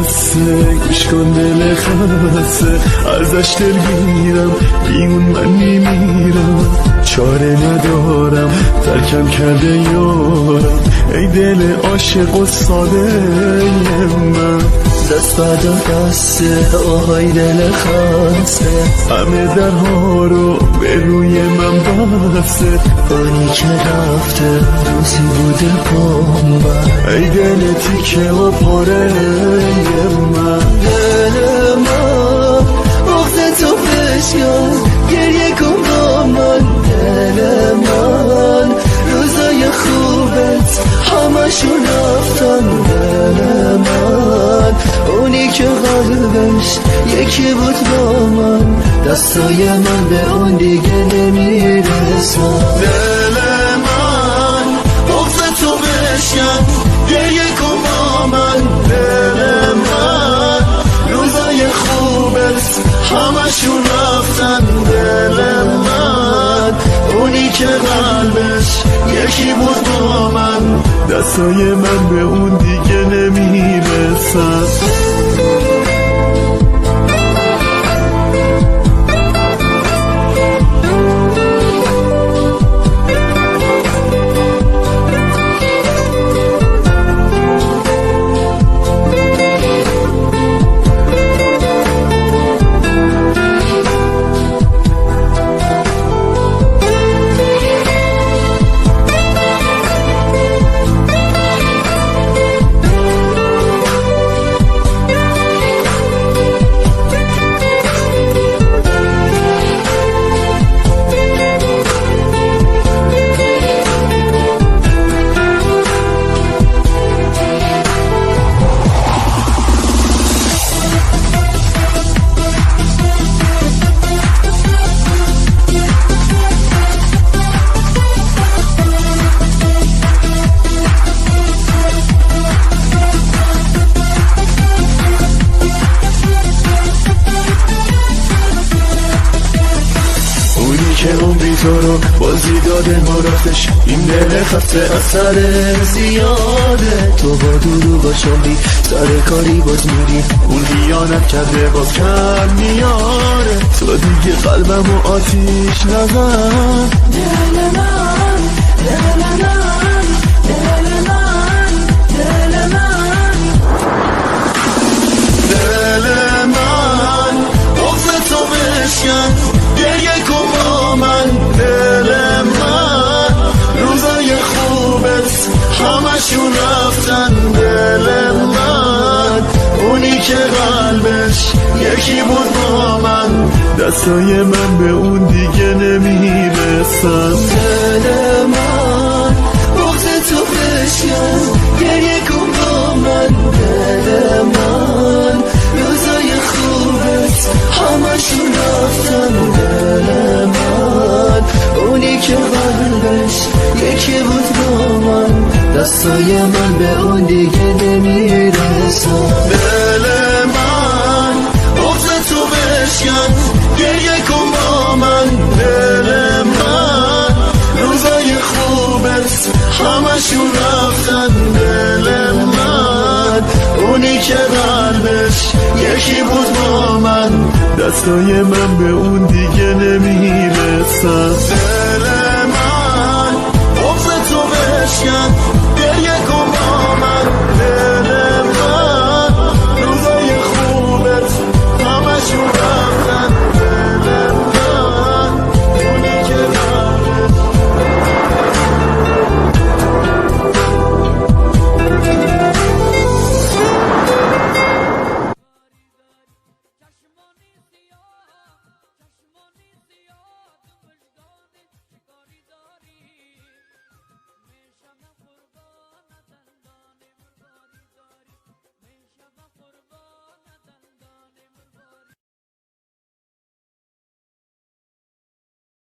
بسته، گوش کن دل خسته، ازش دلگیرم، بیون من میمیرم، چاره ندارم، ترکم کرده یارم، ای دل عاشق و ساده من. دست بعد دسته، آهای دل خسته، همه درها رو به روی من بسته، اونی که رفته روزی بوده پام بر، ای دل تیکه و پاره من. دل من بغض تو بشکن، گریه کن با من. دل من روزای خوبت همشون رفتن. دل من اونی که قلبش یکی بود با من، دستای من به اون دیگه نمیرسن. دل من بغض تو بشکن، گریه کن با من. دل من روزای خوبت همشون رفتن. دل من اونی که قلبش یکی بود با من، دستای من به اون دیگه نمیرسن. که عمری تو رو بازی داده ما رفتش، این دل خسته اثر زیاده. تو با دروغ شدی سر کاری باز میری، اون خیانت کرده باز کم میاره، تو دیگه قلبم و آتیش نزن. دل من، دل من، دل من، دل من، دل من بغض تو بشکن، گریه کن با من. دل من روزای خوبت همشون رفتن. دل من اونی که قلبش یکی بود با من، دستای من به اون دیگه نمیرسن. دل من بغض تو بشکن، گریه کن با من. دل من روزای خوبت همشون رفتن. دل من اونی که قلبش یکی بود با من، دستای من به اون دیگه نمیرسن. دل من بغض تو بشکن، گریه کن با من. دل من روزای خوبت همشون رفتن. دل من اونی که قلبش یکی بود با من، دستای من به اون دیگه نمیرسن. دل من بغض تو بشکن،